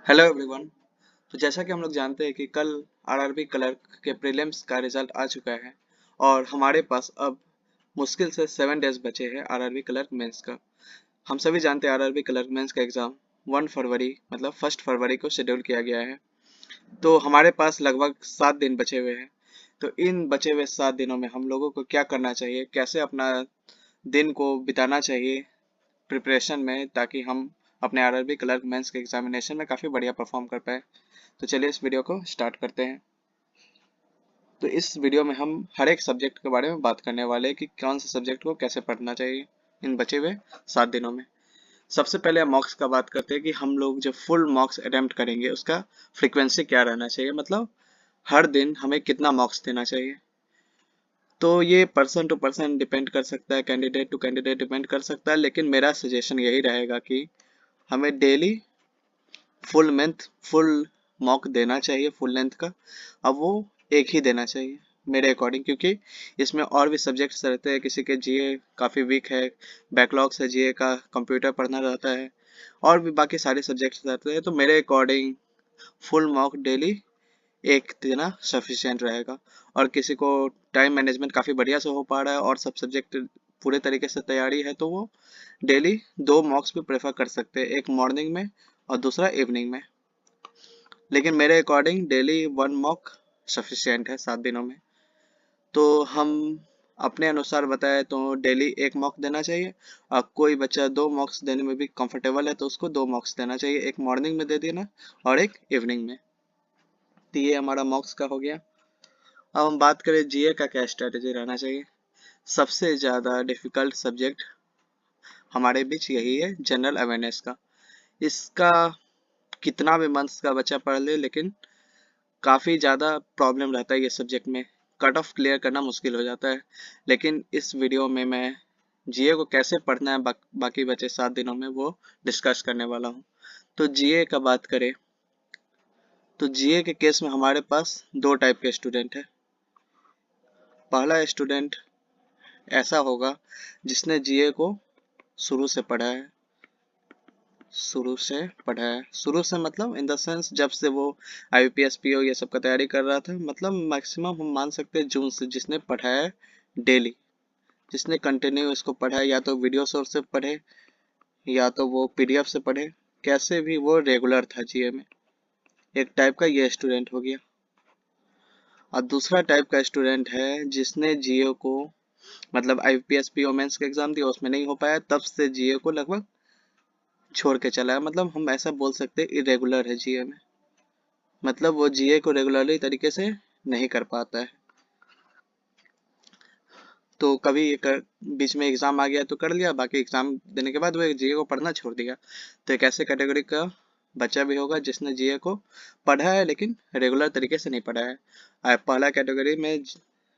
Hello everyone. तो जैसा कि हम लोग जानते हैं कि कल आरआरबी क्लर्क के प्रीलिम्स का रिजल्ट आ चुका है और हमारे पास अब मुश्किल से 7 डेज बचे हैं आरआरबी क्लर्क मेंस का। हम सभी जानते हैं आरआरबी क्लर्क मेंस का एग्ज़ाम 1 फरवरी मतलब 1 फरवरी को शेड्यूल किया गया है। तो हमारे पास लगभग 7 दिन बचे हुए हैं। तो इन बचे हुए 7 दिनों में हम लोगों को क्या करना चाहिए, कैसे अपना दिन को बिताना चाहिए प्रिपरेशन में, ताकि हम अपने आरआरबी क्लर्क मेंस के एग्जामिनेशन में काफ़ी बढ़िया परफॉर्म कर पाए। तो चलिए इस वीडियो को स्टार्ट करते हैं। तो इस वीडियो में हम हर एक सब्जेक्ट के बारे में बात करने वाले हैं कि कौन से सब्जेक्ट को कैसे पढ़ना चाहिए इन बचे हुए 7 दिनों में। सबसे पहले हम मॉक्स का बात करते हैं कि हम लोग जब फुल मॉक्स अटेम्प्ट करेंगे उसका फ्रीक्वेंसी क्या रहना चाहिए, मतलब हर दिन हमें कितना मॉक्स देना चाहिए। तो ये पर्सन टू पर्सन डिपेंड कर सकता है, कैंडिडेट टू कैंडिडेट डिपेंड कर सकता है, लेकिन मेरा सजेशन यही रहेगा कि हमें डेली फुल मॉक देना चाहिए फुल लेंथ का। अब वो एक ही देना चाहिए मेरे अकॉर्डिंग, क्योंकि इसमें और भी सब्जेक्ट्स रहते हैं, किसी के जीए काफ़ी वीक है, बैकलॉग्स है जीए का, कंप्यूटर पढ़ना रहता है और भी बाकी सारे सब्जेक्ट्स रहते हैं। तो मेरे अकॉर्डिंग फुल मॉक डेली एक देना सफिशिएंट रहेगा। और किसी को टाइम मैनेजमेंट काफ़ी बढ़िया से हो पा रहा है और सब सब्जेक्ट पूरे तरीके से तैयारी है, तो वो डेली 2 मॉक्स भी प्रेफर कर सकते हैं, एक मॉर्निंग में और दूसरा इवनिंग में। लेकिन मेरे अकॉर्डिंग डेली 1 मॉक सफिशिएंट है 7 दिनों में। तो हम अपने अनुसार बताए तो डेली 1 मॉक देना चाहिए। और कोई बच्चा 2 मॉक्स देने में भी कंफर्टेबल है तो उसको 2 मॉक्स देना चाहिए, एक मॉर्निंग में दे देना और एक इवनिंग में। तो ये हमारा मॉक्स का हो गया। अब हम बात करें जीए का क्या स्ट्रेटेजी रहना चाहिए। सबसे ज़्यादा डिफिकल्ट सब्जेक्ट हमारे बीच यही है, जनरल अवेयरनेस का। इसका कितना भी मंथ्स का बच्चा पढ़ ले, लेकिन काफ़ी ज़्यादा प्रॉब्लम रहता है ये सब्जेक्ट में, कट ऑफ क्लियर करना मुश्किल हो जाता है। लेकिन इस वीडियो में मैं जीए को कैसे पढ़ना है बाकी बचे 7 दिनों में वो डिस्कस करने वाला हूँ। तो जीए का बात करें तो जीए के केस में हमारे पास 2 टाइप के स्टूडेंट हैं। पहला स्टूडेंट ऐसा होगा जिसने जीए को शुरू से पढ़ा है, शुरू से मतलब इन द सेंस जब से वो आईपीएस पीओ ये सब का तैयारी कर रहा था, मतलब मैक्सिमम हम मान सकते हैं जून से, जिसने पढ़ा है डेली, जिसने कंटिन्यू इसको पढ़ा है, या तो वीडियो सोर्स से पढ़े या तो वो पीडीएफ से पढ़े, कैसे भी वो रेगुलर था जीए में। एक टाइप का ये स्टूडेंट हो गया। और दूसरा टाइप का स्टूडेंट है जिसने जीए को, मतलब आईपीएस पीओ मेंस का एग्जाम दिया उसमें नहीं हो पाया, तब से जीए को लगभग छोड़ के चला है, मतलब हम ऐसा बोल सकते हैं इरेगुलर है जीए में, मतलब वो जीए को रेगुलरली तरीके से नहीं कर पाता है। तो कभी बीच में एग्जाम आ गया तो कर लिया, बाकी एग्जाम देने के बाद वो जीए को पढ़ना छोड़ दिया। तो एक ऐसे कैटेगरी का बच्चा भी होगा जिसने जीए को पढ़ा है लेकिन रेगुलर तरीके से नहीं पढ़ा है। और पहला कैटेगरी में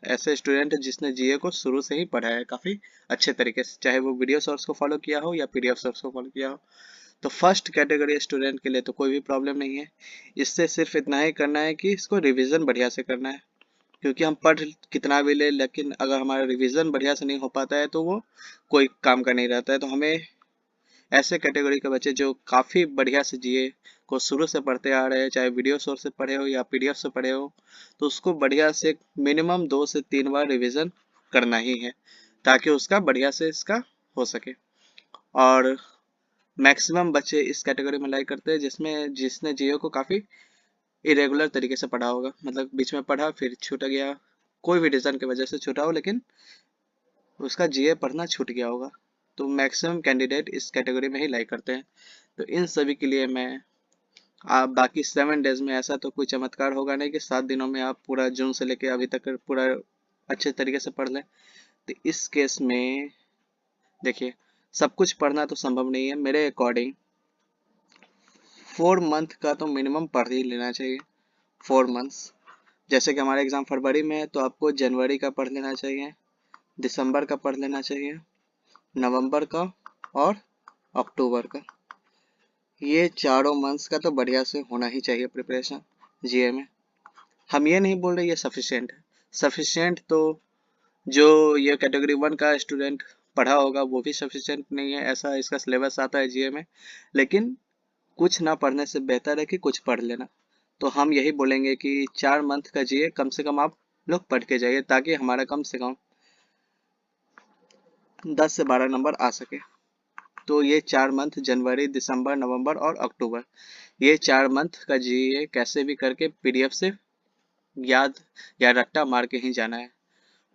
ऐसे स्टूडेंट है जिसने जीए को शुरू से ही पढ़ा है काफ़ी अच्छे तरीके से, चाहे वो वीडियो सोर्स को फॉलो किया हो या पीडीएफ सोर्स को फॉलो किया हो। तो फर्स्ट कैटेगरी स्टूडेंट के लिए तो कोई भी प्रॉब्लम नहीं है। इससे सिर्फ इतना ही करना है कि इसको रिवीजन बढ़िया से करना है, क्योंकि हम पढ़ कितना भी ले, लेकिन अगर हमारा रिवीजन बढ़िया से नहीं हो पाता है तो वो कोई काम का नहीं रहता है। तो हमें ऐसे कैटेगरी के बच्चे जो काफ़ी बढ़िया से जिए को शुरू से पढ़ते आ रहे हैं, चाहे वीडियो सोर्स से पढ़े हो या पीडीएफ से पढ़े हो, तो उसको बढ़िया से मिनिमम 2 से 3 बार रिवीजन करना ही है, ताकि उसका बढ़िया से इसका हो सके। और मैक्सिमम बच्चे इस कैटेगरी में लाइक करते हैं जिसमें जिसने जियो को काफ़ी इरेगुलर तरीके से पढ़ा होगा, मतलब बीच में पढ़ा फिर छूट गया, कोई भी रीज़न की वजह से छूटा हो, लेकिन उसका जीए पढ़ना छूट गया होगा। तो मैक्सिमम कैंडिडेट इस कैटेगरी में ही लाइक करते हैं। तो इन सभी के लिए मैं, आप बाकी 7 डेज में ऐसा तो कोई चमत्कार होगा नहीं कि 7 दिनों में आप पूरा जून से लेके अभी तक पूरा अच्छे तरीके से पढ़ लें। तो इस केस में देखिए, सब कुछ पढ़ना तो संभव नहीं है। मेरे अकॉर्डिंग 4 मंथ का तो मिनिमम पढ़ ही लेना चाहिए। 4 मंथ्स, जैसे कि हमारा एग्ज़ाम फरवरी में है तो आपको जनवरी का पढ़ लेना चाहिए, दिसंबर का पढ़ लेना चाहिए, नवंबर का और अक्टूबर का। ये चारों मंथ्स का तो बढ़िया से होना ही चाहिए प्रिपरेशन जीए में। हम ये नहीं बोल रहे ये सफिशिएंट है, सफिशिएंट तो जो ये कैटेगरी 1 का स्टूडेंट पढ़ा होगा वो भी सफिशिएंट नहीं है, ऐसा इसका सिलेबस आता है जीए में। लेकिन कुछ ना पढ़ने से बेहतर है कि कुछ पढ़ लेना। तो हम यही बोलेंगे कि 4 मंथ का जीए कम से कम आप लोग पढ़ के जाइए, ताकि हमारा कम से कम 10 से 12 नंबर आ सके। तो ये 4 मंथ, जनवरी, दिसंबर, नवंबर और अक्टूबर, ये 4 मंथ का जीए कैसे भी करके पीडीएफ से याद या रट्टा मार के ही जाना है।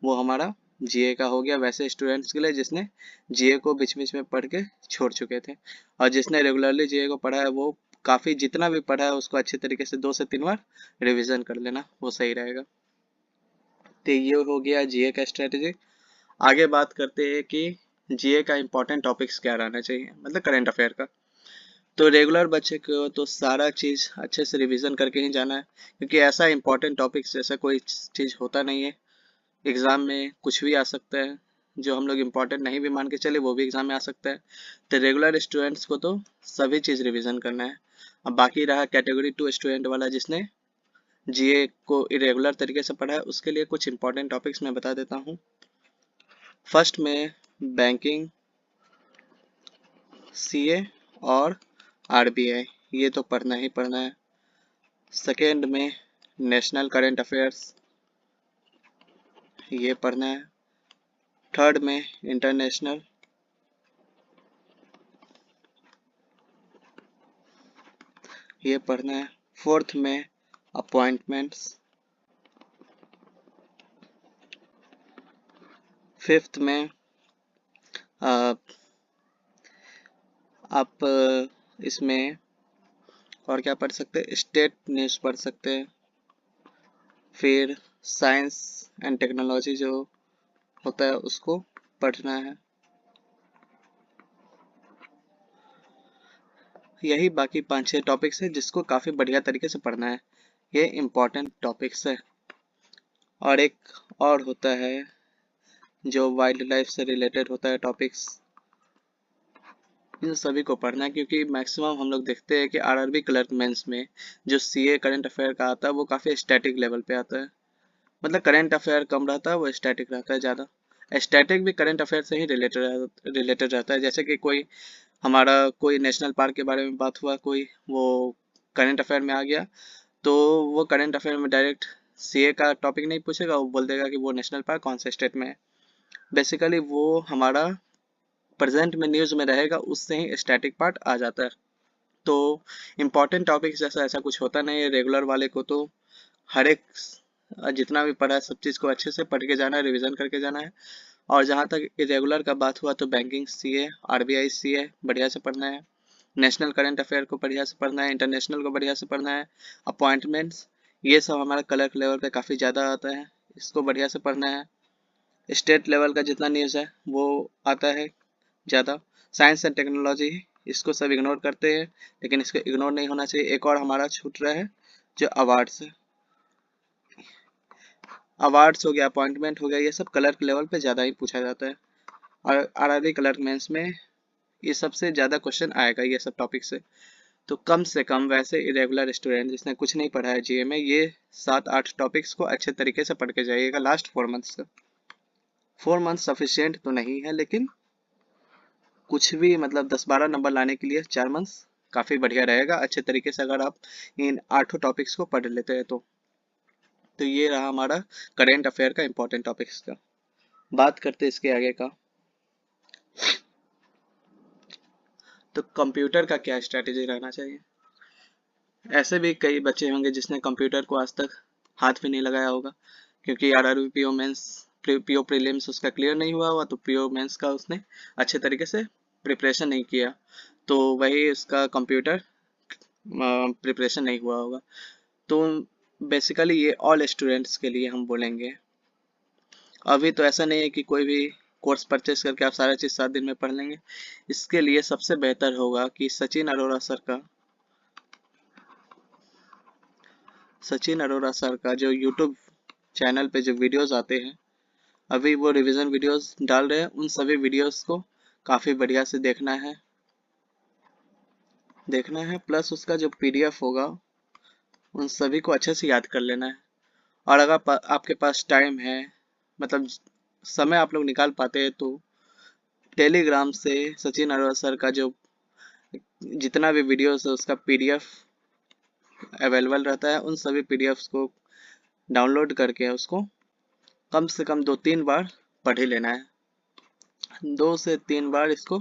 वो हमारा जीए का हो गया वैसे स्टूडेंट्स के लिए जिसने जीए को बीच बीच में पढ़ के छोड़ चुके थे, और जिसने रेगुलरली जीए को पढ़ा है वो काफ़ी जितना भी पढ़ा है उसको अच्छे तरीके से 2 से 3 बार रिवीजन कर लेना, वो सही रहेगा। तो ये हो गया जीए का स्ट्रेटेजी। आगे बात करते हैं कि जीए का इम्पोर्टेंट टॉपिक्स क्या रहना चाहिए, मतलब करंट अफेयर का। तो रेगुलर बच्चे को तो सारा चीज़ अच्छे से रिवीजन करके ही जाना है, क्योंकि ऐसा इम्पोर्टेंट टॉपिक्स जैसा कोई चीज़ होता नहीं है। एग्ज़ाम में कुछ भी आ सकता है, जो हम लोग इम्पोर्टेंट नहीं भी मान के चले वो भी एग्ज़ाम में आ सकता है। तो रेगुलर स्टूडेंट्स को तो सभी चीज़ रिवीजन करना है। अब बाकी रहा कैटेगरी 2 स्टूडेंट वाला जिसने जीए को इरेगुलर तरीके से पढ़ा है, उसके लिए कुछ इंपॉर्टेंट टॉपिक्स मैं बता देता हूँ। फर्स्ट में बैंकिंग, सीए और आरबीआई, ये तो पढ़ना ही पढ़ना है। सेकेंड में नेशनल करंट अफेयर्स, ये पढ़ना है। थर्ड में इंटरनेशनल, ये पढ़ना है। फोर्थ में अपॉइंटमेंट्स। फिफ्थ में आप इसमें और क्या पढ़ सकते हैं, स्टेट न्यूज़ पढ़ सकते हैं। फिर साइंस एंड टेक्नोलॉजी जो होता है उसको पढ़ना है। यही बाकी 5-6 टॉपिक्स है जिसको काफ़ी बढ़िया तरीके से पढ़ना है। ये इम्पोर्टेंट टॉपिक्स है। और एक और होता है जो वाइल्ड लाइफ से रिलेटेड होता है टॉपिक्स, इन सभी को पढ़ना है, क्योंकि मैक्सिमम हम लोग देखते हैं कि आरआरबी क्लर्क मेंस में जो सीए करंट अफेयर का आता है वो काफ़ी स्टैटिक लेवल पे आता है। मतलब करंट अफेयर कम रहता है, वो स्टैटिक रहता है ज़्यादा। स्टैटिक भी करंट अफेयर से ही रिलेटेड रहता है। जैसे कि कोई हमारा कोई नेशनल पार्क के बारे में बात हुआ, कोई वो करंट अफेयर में आ गया, तो वो करंट अफेयर में डायरेक्ट सीए का टॉपिक नहीं पूछेगा, वो बोल देगा कि वो नेशनल पार्क कौन से स्टेट में है। बेसिकली वो हमारा प्रेजेंट में न्यूज़ में रहेगा, उससे ही स्टैटिक पार्ट आ जाता है। तो इम्पॉर्टेंट टॉपिक जैसा ऐसा कुछ होता नहीं है। रेगुलर वाले को तो हर एक जितना भी पढ़ा है सब चीज़ को अच्छे से पढ़ के जाना है, रिवीजन करके जाना है। और जहाँ तक इरेगुलर का बात हुआ तो बैंकिंग सीए, आरबीआई सीए बढ़िया से पढ़ना है। नेशनल करंट अफेयर को बढ़िया से पढ़ना है, इंटरनेशनल को बढ़िया से पढ़ना है। अपॉइंटमेंट्स, ये सब हमारा क्लर्क लेवल पे काफ़ी ज़्यादा आता है, इसको बढ़िया से पढ़ना है। स्टेट लेवल का जितना न्यूज़ है वो आता है ज़्यादा। साइंस एंड टेक्नोलॉजी, इसको सब इग्नोर करते हैं, लेकिन इसको इग्नोर नहीं होना चाहिए। एक और हमारा छूट रहा है जो अवार्ड्स है। अवार्ड्स हो गया, अपॉइंटमेंट हो गया, ये सब क्लर्क लेवल पे ज़्यादा ही पूछा जाता है। और आरआरबी क्लर्क मेंस में ये सबसे ज़्यादा क्वेश्चन आएगा ये सब टॉपिक से। तो कम से कम वैसे इरेगुलर स्टूडेंट जिसने कुछ नहीं पढ़ा है जीए में, ये 7-8 टॉपिक्स को अच्छे तरीके से पढ़ के जाइएगा लास्ट 4 मंथ्स का। 4 मंथ सफिशियंट तो नहीं है, लेकिन कुछ भी मतलब 10-12 नंबर लाने के लिए 4 मंथ्स काफ़ी बढ़िया रहेगा, अच्छे तरीके से अगर आप इन 8 टॉपिक्स को पढ़ लेते हैं तो ये रहा हमारा करेंट अफेयर का इम्पोर्टेंट टॉपिक्स का। बात करते हैं इसके आगे का। तो कंप्यूटर का क्या स्ट्रैटेजी रहना चाहिए। ऐसे भी कई बच्चे होंगे जिसने कंप्यूटर को आज तक हाथ भी नहीं लगाया होगा, क्योंकि RRB PO mains PO prelims उसका क्लियर नहीं हुआ होगा, तो पीओ मेंस का उसने अच्छे तरीके से प्रिपरेशन नहीं किया, तो वही उसका कंप्यूटर प्रिपरेशन नहीं हुआ होगा। तो बेसिकली ये ऑल स्टूडेंट्स के लिए हम बोलेंगे। अभी तो ऐसा नहीं है कि कोई भी कोर्स परचेस करके आप सारा चीज़ 7 दिन में पढ़ लेंगे। इसके लिए सबसे बेहतर होगा कि सचिन अरोरा सर का जो यूट्यूब चैनल पे जो वीडियोस आते हैं, अभी वो रिवीजन वीडियोस डाल रहे हैं, उन सभी वीडियोस को काफ़ी बढ़िया से देखना है। प्लस उसका जो पीडीएफ होगा उन सभी को अच्छे से याद कर लेना है। और अगर आपके पास टाइम है, मतलब समय आप लोग निकाल पाते हैं, तो टेलीग्राम से सचिन अरोरा सर का जो जितना भी वीडियोस है उसका पीडीएफ अवेलेबल रहता है। उन सभी पीडीएफ्स को डाउनलोड करके उसको कम से कम 2-3 बार पढ़ ही लेना है। 2 से 3 बार इसको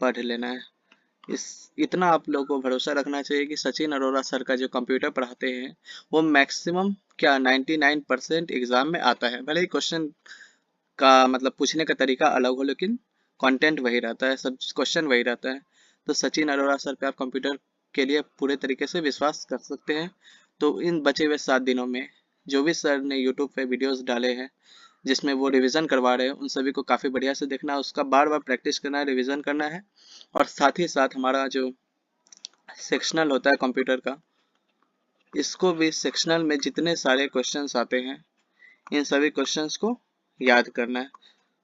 पढ़ लेना है। इस इतना आप लोगों को भरोसा रखना चाहिए कि सचिन अरोड़ा सर का जो कंप्यूटर पढ़ाते हैं वो मैक्सिमम क्या 99% एग्जाम में आता है। भले ही क्वेश्चन का मतलब पूछने का तरीका अलग हो, लेकिन कंटेंट वही रहता है, सब क्वेश्चन वही रहता है। तो सचिन अरोड़ा सर पे आप कंप्यूटर के लिए पूरे तरीके से विश्वास कर सकते हैं। तो इन बचे हुए 7 दिनों में जो भी सर ने यूट्यूब पे वीडियोस डाले हैं जिसमें वो रिवीजन करवा रहे हैं, उन सभी को काफ़ी बढ़िया से देखना है, उसका बार बार प्रैक्टिस करना है, रिवीजन करना है। और साथ ही साथ हमारा जो सेक्शनल होता है कंप्यूटर का, इसको भी सेक्शनल में जितने सारे क्वेश्चंस आते हैं इन सभी क्वेश्चंस को याद करना है।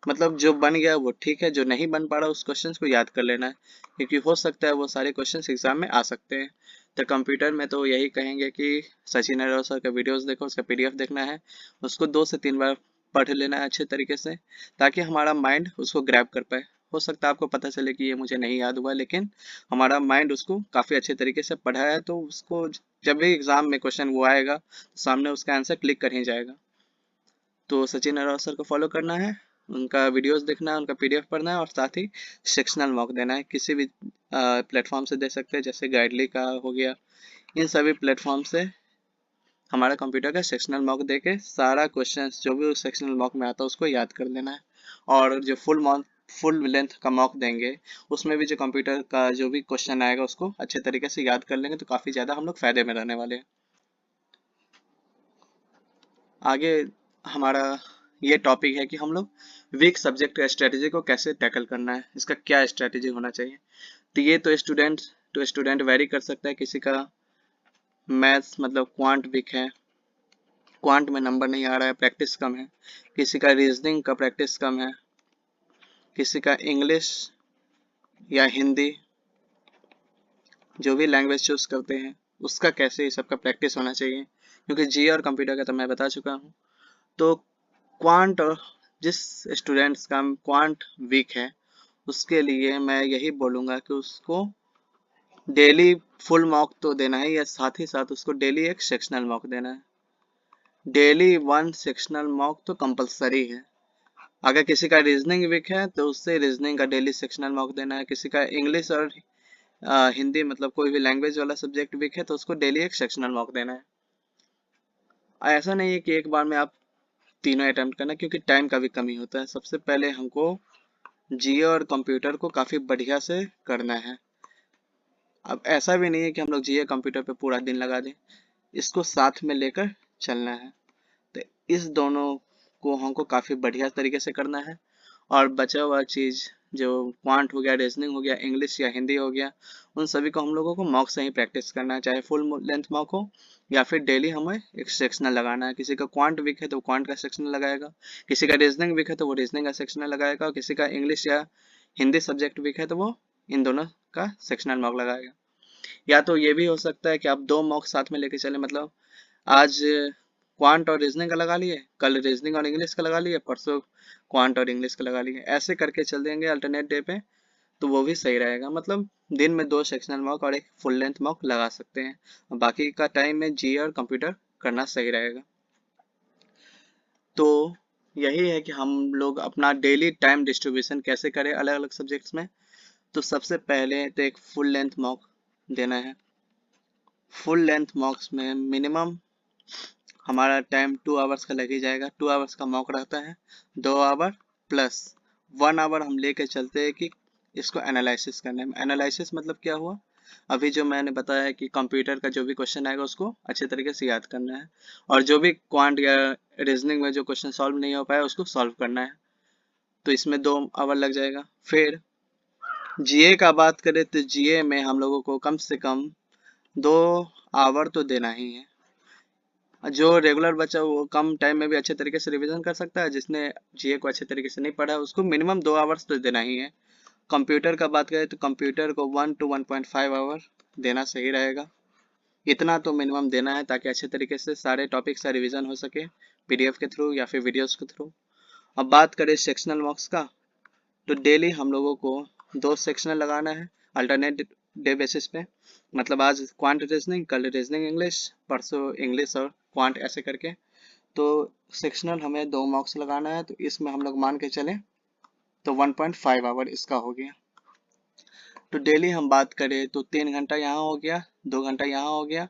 मतलब जो बन गया वो ठीक है, जो नहीं बन पा रहा उस क्वेश्चंस को याद कर लेना है, क्योंकि हो सकता है वो सारे क्वेश्चंस एग्जाम में आ सकते हैं। तो कंप्यूटर में तो यही कहेंगे कि सचिन अरोड़ा सर का वीडियोस देखो, उसका पीडीएफ देखना है, उसको 2 से 3 बार पढ़ लेना है अच्छे तरीके से, ताकि हमारा माइंड उसको ग्रैब कर पाए। हो सकता है आपको पता चले कि ये मुझे नहीं याद हुआ, लेकिन हमारा माइंड उसको काफ़ी अच्छे तरीके से पढ़ा है, तो उसको जब भी एग्जाम में क्वेश्चन वो आएगा तो सामने उसका आंसर क्लिक कर ही जाएगा। तो सचिन अरोड़ा सर को फॉलो करना है, उनका वीडियोस देखना है, उनका पीडीएफ पढ़ना है, और साथ ही सेक्शनल मॉक देना है। किसी भी प्लेटफॉर्म से दे सकते हैं, जैसे गाइडली का हो गया। इन सभी प्लेटफॉर्म से हमारा कंप्यूटर का सेक्शनल मॉक दे के सारा क्वेश्चन जो भी उस सेक्शनल मॉक में आता है उसको याद कर लेना है। और जो फुल लेंथ का मॉक देंगे उसमें भी जो कंप्यूटर का जो भी क्वेश्चन आएगा उसको अच्छे तरीके से याद कर लेंगे, तो काफ़ी ज़्यादा हम लोग फायदे में रहने वाले हैं। आगे हमारा ये टॉपिक है कि हम लोग वीक सब्जेक्ट का स्ट्रेटेजी को कैसे टैकल करना है, इसका क्या स्ट्रेटेजी होना चाहिए। तो ये तो स्टूडेंट टू स्टूडेंट वेरी कर सकता है। किसी का मैथ्स मतलब क्वांट वीक है, क्वांट में नंबर नहीं आ रहा है, प्रैक्टिस कम है। किसी का रीजनिंग का प्रैक्टिस कम है। किसी का इंग्लिश या हिंदी जो भी लैंग्वेज चूज करते हैं उसका कैसे ये सबका प्रैक्टिस होना चाहिए, क्योंकि जी और कंप्यूटर का तो मैं बता चुका हूँ। तो क्वांट, जिस स्टूडेंट्स का क्वांट वीक है उसके लिए मैं यही बोलूँगा कि उसको डेली फुल मॉक तो देना है, या साथ ही साथ उसको डेली एक सेक्शनल मॉक देना है। डेली 1 सेक्शनल मॉक तो कंपलसरी है। अगर किसी का रीजनिंग वीक है तो उससे रीजनिंग का डेली सेक्शनल मॉक देना है। किसी का इंग्लिश और हिंदी मतलब कोई भी लैंग्वेज वाला सब्जेक्ट वीक है तो उसको डेली एक सेक्शनल मॉक देना है। ऐसा नहीं है कि एक बार में आप तीनों अटेम्प्ट करना, क्योंकि टाइम का भी कमी होता है। सबसे पहले हमको जीए और कंप्यूटर को काफ़ी बढ़िया से करना है। अब ऐसा भी नहीं है कि हम लोग जीए कंप्यूटर पे पूरा दिन लगा दें, इसको साथ में लेकर चलना है। तो इस दोनों को हमको काफ़ी बढ़िया तरीके से करना है। और बचा हुआ चीज़ जो क्वांट हो गया, रीजनिंग हो गया, इंग्लिश या हिंदी हो गया, उन सभी को हम लोगों को मॉक से ही प्रैक्टिस करना है, चाहे फुल लेंथ मॉक हो या फिर डेली हमें एक सेक्शनल लगाना है। किसी का क्वांट वीक है तो क्वांट का सेक्शनल लगाएगा, किसी का रीजनिंग वीक है तो वो रीजनिंग का सेक्शनल लगाएगा, और किसी का इंग्लिश या हिंदी सब्जेक्ट वीक है तो वो इन दोनों का सेक्शनल मॉक लगाएगा। या तो ये भी हो सकता है कि आप 2 मॉक साथ में लेके चले, मतलब आज क्वांट और रीजनिंग का लगा लिए, कल रीजनिंग और इंग्लिश का लगा लिए, परसों क्वांट और इंग्लिश का लगा लिए, ऐसे करके चल देंगे अल्टरनेट डे पे, तो वो भी सही रहेगा। मतलब दिन में 2 सेक्शनल मॉक और एक फुल लेंथ मॉक लगा सकते हैं, और बाकी का टाइम में जी और कंप्यूटर करना सही रहेगा। तो यही है कि हम लोग अपना डेली टाइम डिस्ट्रीब्यूशन कैसे करें अलग अलग सब्जेक्ट्स में। तो सबसे पहले तो एक फुल लेंथ मॉक देना है। फुल लेंथ मॉक्स में मिनिमम हमारा टाइम 2 आवर्स का लग ही जाएगा। 2 आवर्स का मॉक रहता है, 2 आवर प्लस 1 आवर हम लेके चलते हैं कि इसको एनालिसिस करने में। एनालिसिस मतलब क्या हुआ, अभी जो मैंने बताया कि कंप्यूटर का जो भी क्वेश्चन आएगा उसको अच्छे तरीके से याद करना है, और जो भी क्वांट या रीजनिंग में जो क्वेश्चन सॉल्व नहीं हो पाया उसको सॉल्व करना है। तो इसमें 2 आवर लग जाएगा। फिर जीए का बात करें तो जीए में हम लोगों को कम से कम 2 आवर तो देना ही है। जो रेगुलर बच्चा वो कम टाइम में भी अच्छे तरीके से रिवीजन कर सकता है, जिसने जीए को अच्छे तरीके से नहीं पढ़ा है उसको मिनिमम 2 आवर्स तो देना ही है। कंप्यूटर का बात करें तो कंप्यूटर को 1 to 1.5 आवर देना सही रहेगा। इतना तो मिनिमम देना है ताकि अच्छे तरीके से सारे टॉपिक्स का रिवीजन हो सके, पीडीएफ के थ्रू या फिर वीडियोस के थ्रू। अब बात करें सेक्शनल मार्क्स का, तो डेली हम लोगों को 2 सेक्शनल लगाना है। अल्टरनेट डे बेसिस पे, मतलब आज क्वांट रीजनिंग, कल रीजनिंग इंग्लिश, परसों इंग्लिश और क्वांट, ऐसे करके। तो सेक्शनल हमें 2 मार्क्स लगाना है, तो इसमें हम लोग मान के चलें तो 1.5 आवर इसका हो गया। तो डेली हम बात करें तो 3 घंटा यहाँ हो गया, 2 घंटा यहाँ हो गया,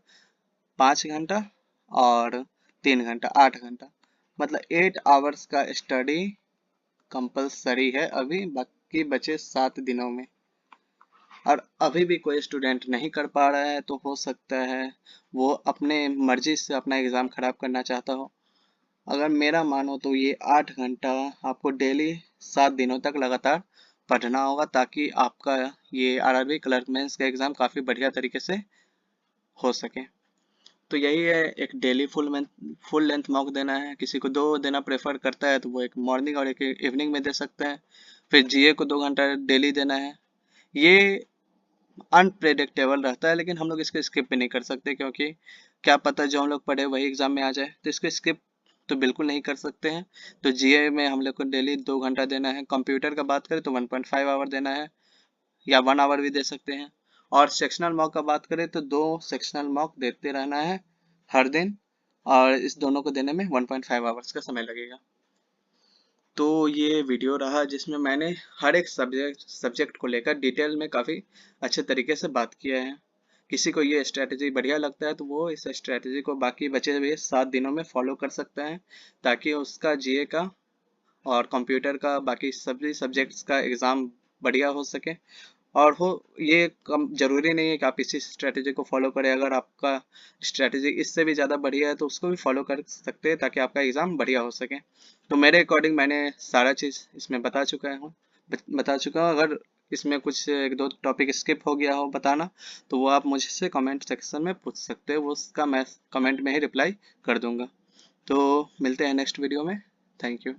5 घंटा और 3 घंटा, 8 घंटा, मतलब 8 आवर्स का स्टडी कंपलसरी है अभी बाकी बचे 7 दिनों में। और अभी भी कोई स्टूडेंट नहीं कर पा रहा है तो हो सकता है वो अपने मर्जी से अपना एग्ज़ाम खराब करना चाहता हो। अगर मेरा मानो तो ये 8 घंटा आपको डेली 7 दिनों तक लगातार पढ़ना होगा, ताकि आपका ये आरआरबी क्लर्क मेंस का एग्ज़ाम काफ़ी बढ़िया तरीके से हो सके। तो यही है, एक डेली फुल लेंथ मॉक देना है। किसी को 2 देना प्रेफर करता है तो वो एक मॉर्निंग और एक इवनिंग में दे सकते हैं। फिर जीए को 2 घंटा डेली देना है। ये अनप्रेडिक्टेबल रहता है, लेकिन हम लोग इसको स्किप भी नहीं कर सकते, क्योंकि क्या पता जो हम लोग पढ़े वही एग्जाम में आ जाए, तो इसको स्किप तो बिल्कुल नहीं कर सकते हैं। तो जीए में हम लोग को डेली 2 घंटा देना है। कंप्यूटर का बात करें तो 1.5 आवर देना है, या 1 आवर भी दे सकते हैं। और सेक्शनल मॉक का बात करें तो 2 सेक्शनल मॉक देते रहना है हर दिन, और इस दोनों को देने में 1.5 आवर्स का समय लगेगा। तो ये वीडियो रहा जिसमें मैंने हर एक सब्जेक्ट को लेकर डिटेल में काफ़ी अच्छे तरीके से बात किया है। किसी को ये स्ट्रैटेजी बढ़िया लगता है तो वो इस स्ट्रैटेजी को बाकी बचे हुए 7 दिनों में फॉलो कर सकता है, ताकि उसका जीए का और कंप्यूटर का बाकी सभी सब्जेक्ट्स का एग्ज़ाम बढ़िया हो सके। और हो ये कम ज़रूरी नहीं है कि आप इसी स्ट्रैटेजी को फॉलो करें। अगर आपका स्ट्रैटेजी इससे भी ज़्यादा बढ़िया है तो उसको भी फॉलो कर सकते हैं, ताकि आपका एग्ज़ाम बढ़िया हो सके। तो मेरे अकॉर्डिंग मैंने सारा चीज़ इसमें बता चुका हूँ। अगर इसमें कुछ 1-2 टॉपिक स्किप हो गया हो बताना, तो वो आप मुझसे कमेंट सेक्शन में पूछ सकते हो, वो उसका मैं कमेंट में ही रिप्लाई कर दूंगा। तो मिलते हैं नेक्स्ट वीडियो में। Thank you.